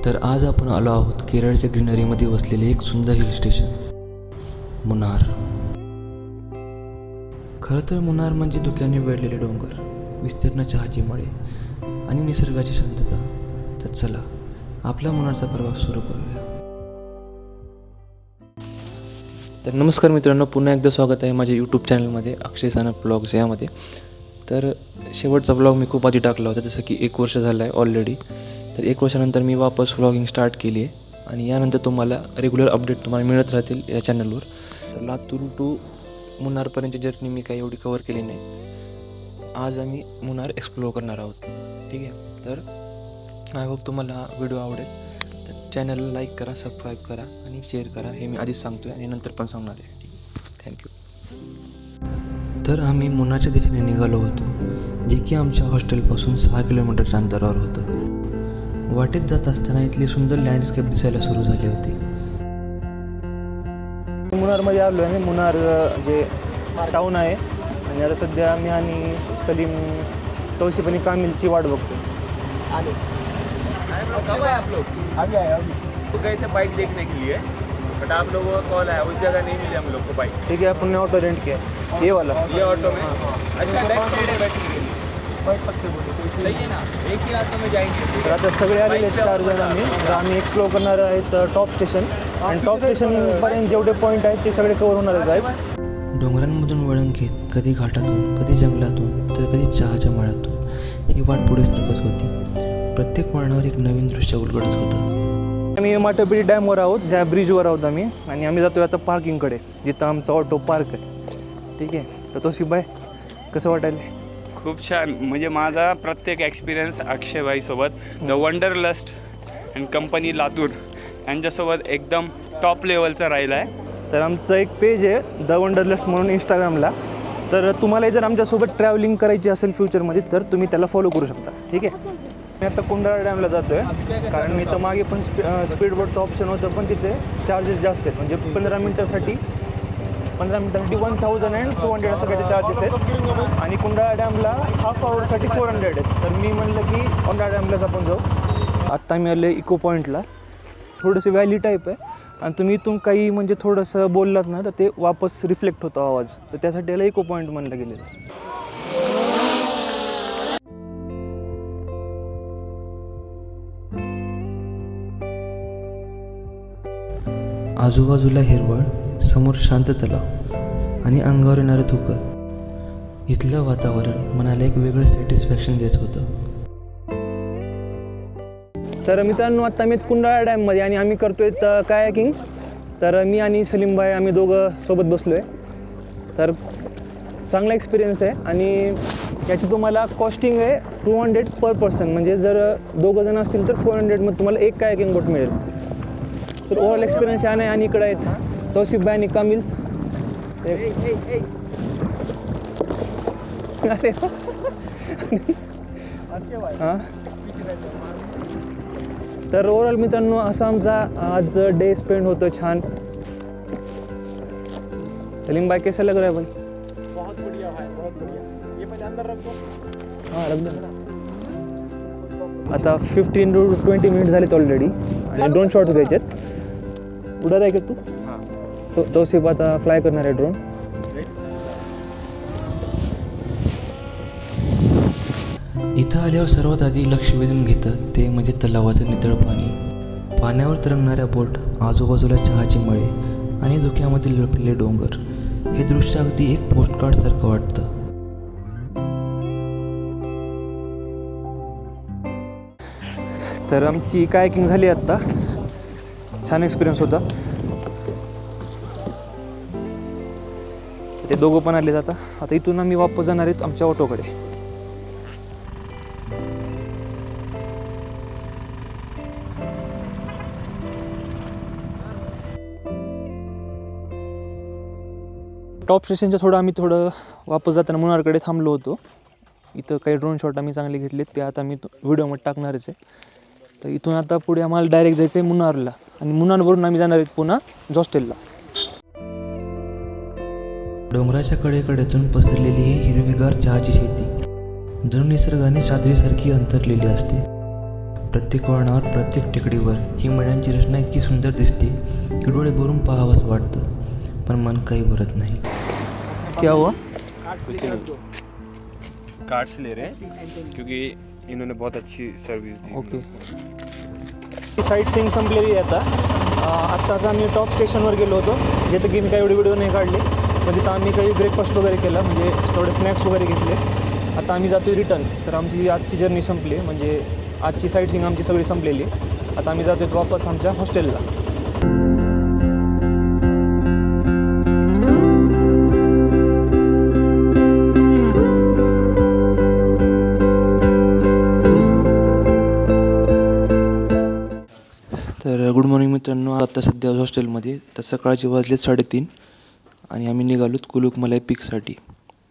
तर आज आपण आलो आहोत केरळच्या ग्रीनरीमध्ये वसलेले एक सुंदर हिल स्टेशन मुन्नार. खरं तर मुन्नार म्हणजे धुक्याने वेढलेले डोंगर, विस्तीर्ण चहाची मळे आणि निसर्गाची शांतता. तर चला आपला मुन्नारचा प्रवास सुरू करूया. तर नमस्कार मित्रांनो, पुन्हा एकदा स्वागत आहे माझ्या यूट्यूब चॅनलमध्ये अक्षय सानप ब्लॉग्स यामध्ये. तर शेवटचा ब्लॉग मी खूप आधी टाकला होता, जसं की 1 वर्ष झालं आहे ऑलरेडी. तर 1 वर्षानंतर मी वापस व्लॉगिंग स्टार्ट केली आहे आणि यानंतर तुम्हाला रेग्युलर अपडेट तुम्हाला मिळत राहतील या चॅनलवर. तर लातूर टू मुन्नारपर्यंतची जर्नी मी काही एवढी कवर केली नाही. आज आम्ही मुन्नार एक्सप्लोअर करणार आहोत. ठीक आहे, तर आय होप तुम्हाला हा व्हिडिओ आवडेल. तर चॅनलला लाईक करा, सबस्क्राईब करा आणि शेअर करा. हे मी आधीच सांगतो आहे आणि नंतर पण सांगणार आहे. ठीक आहे, थँक्यू. तर आम्ही मुन्नारच्या दिशेने निघालो होतो, जे की आमच्या हॉस्टेलपासून 6 किलोमीटरच्या अंतरावर होतं. वाटेत जात असताना इथली सुंदर लँडस्केप दिसायला सुरू झाली होती. मुन्नारमध्ये आलो आहे. मुन्नार जे टाऊन आहे आणि आता सध्या मी आणि सलीम तौसिफ आणि कामिलची वाट बघतो. कब आए आप लोग? अभी आए अभी. तो गए थे बाइक देखने के लिए, बट आप लोगों का कॉल आया, उस जगह नहीं मिली हम लोग को बाइक. ठीक है, अपन ने ऑटो रेंट किया है, ये वाला. ये ऑटो में अच्छा बैक साइड है बैठने के लिए. सही है ना, एक ही ऑटो में जाएंगे. तर आता सगळे आलेले आहेत 4 जण आम्ही. तर आम्ही एक्सप्लोर करणार आहेत टॉप स्टेशन आणि टॉप स्टेशनपर्यंत जेवढे पॉईंट आहेत ते सगळे कवर होणार आहेत. डोंगरांमधून वळण घेत कधी घाटातून, कधी जंगलातून, तर कधी चहाच्या मळ्यातून ही वाट पुढे सरकत होती. प्रत्येक वळणावर एक नवीन दृश्य उलगडत होतं. आम्ही माटोपिटी डॅमवर आहोत, ज्या ब्रिजवर आहोत आम्ही, आणि आम्ही जातोय आता पार्किंगकडे, जिथं आमचा ऑटो पार्क आहे. ठीक आहे, तर तौसिफभाई कसं वाटायला? खूप छान. म्हणजे माझा प्रत्येक एक्सपिरियन्स अक्षयभाईसोबत the wanderlust and company Latur यांच्यासोबत एकदम टॉप लेवलचा राहिला आहे. तर आमचं एक पेज आहे द वंडरलस्ट म्हणून इंस्टाग्रामला. तर तुम्हाला जर आमच्यासोबत ट्रॅव्हलिंग करायची असेल फ्युचरमध्ये तर तुम्ही त्याला फॉलो करू शकता. ठीक आहे, मी आता कुंडाळा डॅमला जातो आहे, कारण मी तर मागे पण स्पीड बोटचं ऑप्शन होतं, पण तिथे चार्जेस जास्त आहेत. म्हणजे 15 मिनटासाठी 1200 असं काही चार्जेस आहेत. आणि कुंडाळा डॅमला हाफ आवरसाठी 400 आहेत. तर मी म्हणलं की कुंडाळा डॅमलाच आपण जाऊ. आत्ता मी आले इको पॉईंटला. थोडंसं व्हॅली टाईप आहे आणि तुम्ही इथून काही म्हणजे थोडंसं बोललात ना तर ते वापस रिफ्लेक्ट होतो आवाज. तर त्यासाठी याला इको पॉईंट म्हणलं गेलेलं. आजूबाजूला हिरवळ, समोर शांत तलाव आणि अंगावर येणारं धुकं. इथलं वातावरण मनाला एक वेगळं सॅटिस्फॅक्शन देत होतं. तर मित्रांनो, आत्ता मी कुंडाळा डॅममध्ये आणि आम्ही करतोय कायाकिंग. तर मी आणि सलीमभाई आम्ही दोघं सोबत बसलो आहे. तर चांगला एक्सपिरियन्स आहे आणि याची तुम्हाला कॉस्टिंग आहे 200 पर पर्सन. म्हणजे जर 2 जण असतील तर 400 मध्ये तुम्हाला एक कायाकिंग बोट मिळेल. तर ओव्हरऑल एक्सपिरियन्स छान आहे. आणि इकडे आहेत तौसिफभाई आणि कामिल. हां, तर ओव्हरऑल मित्रांनो असा आमचा आज डे स्पेंड होतो छान. सलीम भाई कैसा लग रहा है भाई? बहुत बढ़िया है, बहुत बढ़िया. ये पहले अंदर रख दो. हां, रख दो. आता 15 to 20 मिनिट झालेत ऑलरेडी आणि ड्रोन शॉट्स घ्यायचे आहेत. उडत आहे का तू? तो तौसिफ आता फ्लाय करणार आहे ड्रोन. इथं आल्यावर सर्वात आधी लक्ष वेधून घेतं ते म्हणजे तलावाचं नितळ पाणी, पाण्यावर तरंगणाऱ्या बोट, आजूबाजूला चहाची मळे आणि धुक्यामध्ये लपलेले डोंगर. हे दृश्य अगदी एक पोस्टकार्डसारखं वाटतं. तर आमची कायाकिंग झाली आत्ता. छान एक्सपिरियन्स होता. ते दोघं पण आलेत. आता इथून आम्ही वापस जाणार आहेत आमच्या ऑटोकडे. टॉप स्टेशनच्या आम्ही वापस जाताना मुन्नारकडे थांबलो होतो. इथं काही ड्रोन शॉट आम्ही चांगले घेतलेत, ते आता मी व्हिडिओमध्ये टाकणारच आहे. तर इथून आता पुढे आम्हाला डायरेक्ट जायचं आहे मुन्नारला आणि मुन्नारवरून आम्ही जाणार आहेत पुन्हा हॉस्टेलला. डोंगराच्या कडेकडेतून पसरलेली ही हिरवीगार चहाची शेती जणू निसर्गाने चादरीसारखी अंतरलेली असते. प्रत्येक वळणावर, प्रत्येक टेकडीवर ही मड्यांची रचना इतकी सुंदर दिसते की डोळे भरून पाहावंसं वाटतं, पण मन काही भरत नाही. क्या हुआ? कार्ड्स ले रहे हैं क्योंकि इन्होंने बहुत अच्छी सर्विस दी. ओके. साईट सीइंग संपलेली आहे आता. आत्ताच आम्ही टॉप स्टेशनवर गेलो होतो, जिथं की मी काही एवढे व्हिडिओ नाही काढले. पण तिथं आम्ही काही ब्रेकफास्ट वगैरे केला, म्हणजे थोडे स्नॅक्स वगैरे घेतले. आता आम्ही जातो रिटर्न. तर आमची आजची जर्नी संपली, म्हणजे आजची साईट सीइंग आमची सगळी संपलेली. आता आम्ही जातो वापस आमच्या हॉस्टेलला. तर गुड मॉर्निंग मित्रांनो. आता सध्या हॉस्टेलमध्ये तर सकाळचे वाजलेत 3:30 आणि आम्ही निघालोत कुलुकमलाई पीकसाठी.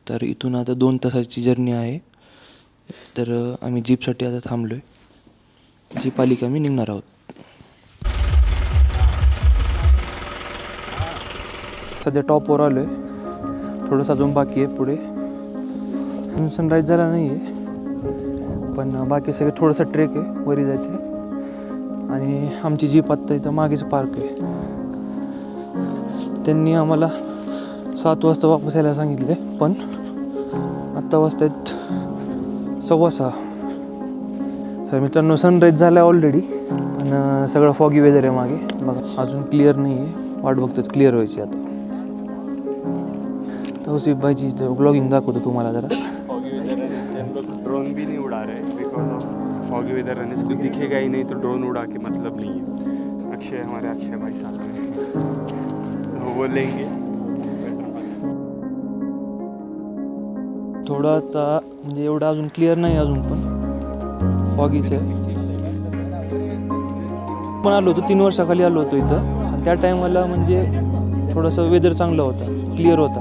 तर इथून आता 2 तासाची जर्नी आहे. तर आम्ही जीपसाठी आता थांबलो आहे. जीप आली की आम्ही निघणार आहोत. सध्या टॉपवर आलो आहे. थोडंसं अजून बाकी आहे पुढे. सनराईज झाला नाही आहे, पण बाकी सगळे थोडंसं ट्रेक आहे वरी जायचे. आणि आमची जीप आत्ता इथं मागेच पार्क आहे. त्यांनी आम्हाला 7 वाजता वापस यायला सांगितले, पण आत्ता वाजता आहेत 6:15. तर मित्रांनो सनराईज झाला आहे ऑलरेडी, पण सगळं फॉगी वेदर आहे मागे बघा. अजून क्लिअर नाही आहे, वाट बघतो क्लिअर व्हायची आता. तौसिफबाईची ब्लॉगिंग दाखवतो तुम्हाला जरा. फॉगी वेदर है, हम लोग ड्रोन भी नहीं उड़ा रहे बिकॉज ऑफ फॉगी वेदर रहने से कुछ दिखेगा ही नहीं, तो ड्रोन उड़ा के मतलब नहीं है. हमारे अक्षय भाई साथ में तो वो लेंगे. थोडं आता म्हणजे एवढं अजून क्लिअर नाही अजून, पण फॉगीच आहे. पण आलो होतो 3 वर्षाखाली आलो होतो इथं, आणि त्या टायमाला म्हणजे थोडंसं वेदर चांगलं होतं, क्लिअर होता.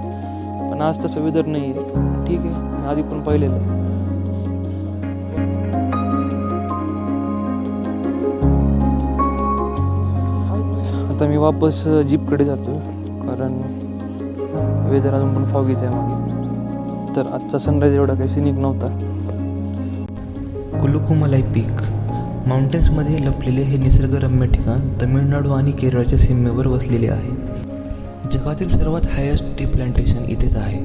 पण आज तसं वेदर नाही आहे. ठीक आहे, मी आधी पण पाहिलेलं. आता मी वापस जीपकडे जातो कारण वेदर अजून पण फॉगीच आहे मागे. तर आजचा सनराईज एवढा काही सिनिक नव्हता. कुलुकुमलाई पीक माउंटेन्समध्ये लपलेले हे निसर्गरम्य ठिकाण तमिळनाडू आणि केरळच्या सीमेवर वसलेले आहे. जगातील सर्वात हायेस्ट टी प्लांटेशन इथेच आहे.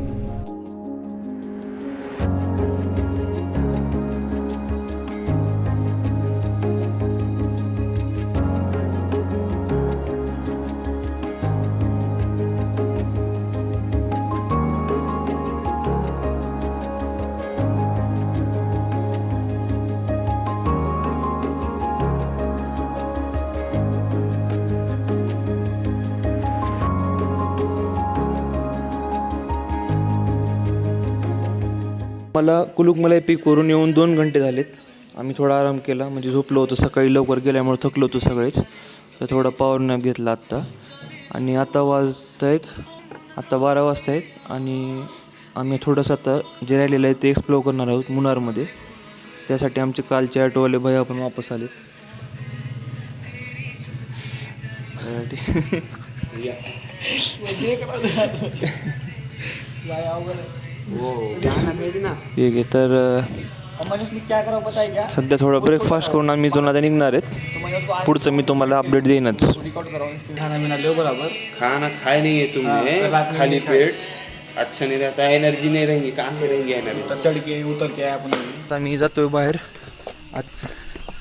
मला कुलुकमलाई पीकवरून येऊन 2 घंटे झालेत. आम्ही थोडा आराम केला, म्हणजे झोपलो होतो सकाळी लवकर गेल्यामुळे थकलो होतो सगळेच. तर थोडा पॉवर नॅप घेतला आत्ता. आणि आता 12 वाजता आहेत आणि आम्ही थोडंसं आता जे राहिलेलं आहे ते एक्सप्लोर करणार आहोत मुन्नारमध्ये. त्यासाठी आमचे कालचे ऑटोवाले भैया पण वापस आले. ठीक आहे. तर सध्या थोडा ब्रेकफास्ट करून आम्ही इथून आता निघणार आहेत. पुढचं मी तुम्हाला अपडेट देईनच. खाना खाए नहीं है तुमने, खाली पेट अच्छा नहीं रहता, एनर्जी नहीं रहेगी, कहाँ से रहेंगे एनर्जी. चढ़ के उतर के आपण आता मी जातोय बाहेर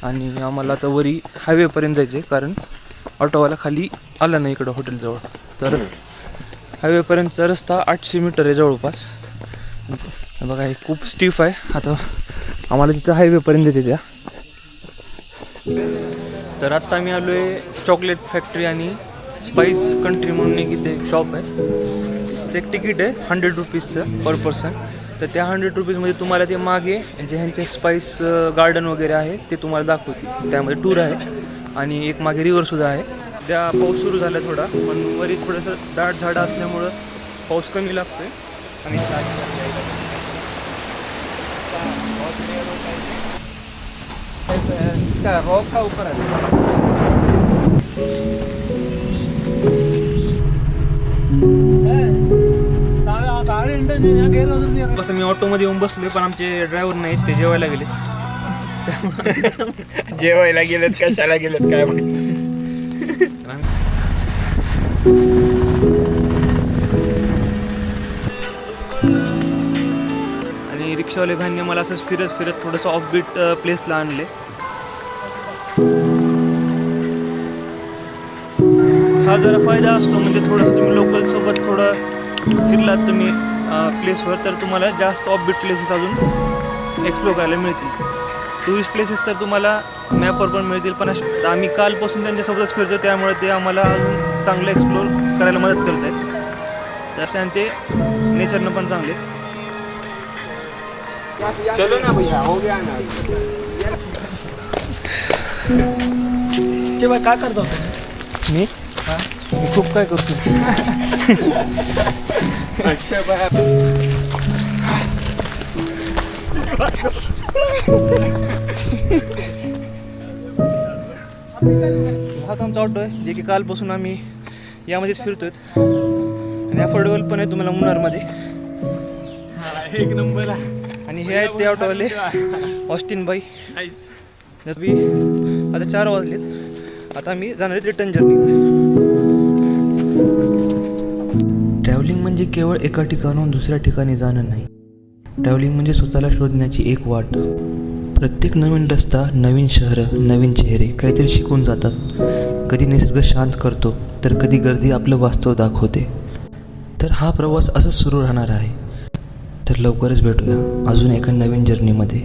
आणि आम्हाला आता वरी हायवेपर्यंत जायचं आहे, कारण ऑटोवाला खाली आला नाही इकडं हॉटेलजवळ. तर हायवेपर्यंतचा रस्ता 800 मीटर आहे जवळपास. बघा हे खूप स्टीफ आहे. आता आम्हाला तिथं हायवेपर्यंत येते त्या. तर आत्ता मी आलो आहे चॉकलेट फॅक्टरी आणि स्पाइस कंट्री म्हणून एक इथे एक शॉप आहे. ते एक तिकीट आहे 100 रुपीजचं पर पर्सन. तर त्या 100 रुपीजमध्ये तुम्हाला ते मागे जे ह्यांचे स्पाइस गार्डन वगैरे आहे ते तुम्हाला दाखवतील. त्यामध्ये टूर आहे आणि एक मागे रिव्हरसुद्धा आहे. त्या पाऊस सुरू झाला थोडा, पण वरी थोडंसं दाट झाडं असल्यामुळं पाऊस कमी लागतोय. आणि कसं मी ऑटोमध्ये येऊन बसलोय, पण आमचे ड्रायव्हर नाहीत, ते जेवायला गेले. जेवायला गेलेत कशाला गेलेत काय माहिती. आणि रिक्षावाले भाईंनी मला असंच फिरत फिरत थोडंसं ऑफबीट प्लेसला आणले. हा जरा फायदा असतो, म्हणजे थोडंसं तुम्ही लोकलसोबत थोडं फिरलात तुम्ही प्लेसवर, तर तुम्हाला जास्त ऑफबीट प्लेसेस अजून एक्सप्लोर करायला मिळतील. टुरिस्ट प्लेसेस तर तुम्हाला मॅपवर पण मिळतील, पण आम्ही कालपासून त्यांच्यासोबतच फिरतो, त्यामुळे ते आम्हाला अजून चांगलं एक्सप्लोर करायला मदत करत आहेत. त्याच्याने ते नेचरनं पण चांगले. चलो ना भैया, हो गया ना. काय करतो मी खूप काय करतो. अक्षय भाई हाच आमचा ऑटो आहे, जे की कालपासून आम्ही यामध्येच फिरतोय आणि अफोर्डेबल पण आहे तुम्हाला मुन्नारमध्ये. एक नंबर. आणि हे आहेत ते ऑटोवाले ऑस्टिन बाई. तर मी आता 4 वाजलेत, आता आम्ही जाणार आहेत रिटर्न जर्नी. ट्रॅव्हलिंग म्हणजे केवळ एका ठिकाणाहून दुसऱ्या ठिकाणी जाणं नाही. ट्रॅव्हलिंग म्हणजे स्वतःला शोधण्याची एक वाट. प्रत्येक नवीन रस्ता, नवीन शहरं, नवीन चेहरे काहीतरी शिकून जातात. कधी निसर्ग शांत करतो, तर कधी गर्दी आपलं वास्तव दाखवते. तर हा प्रवास असंच सुरू राहणार आहे. तर लवकरच भेटूया अजून एका नवीन जर्नीमध्ये.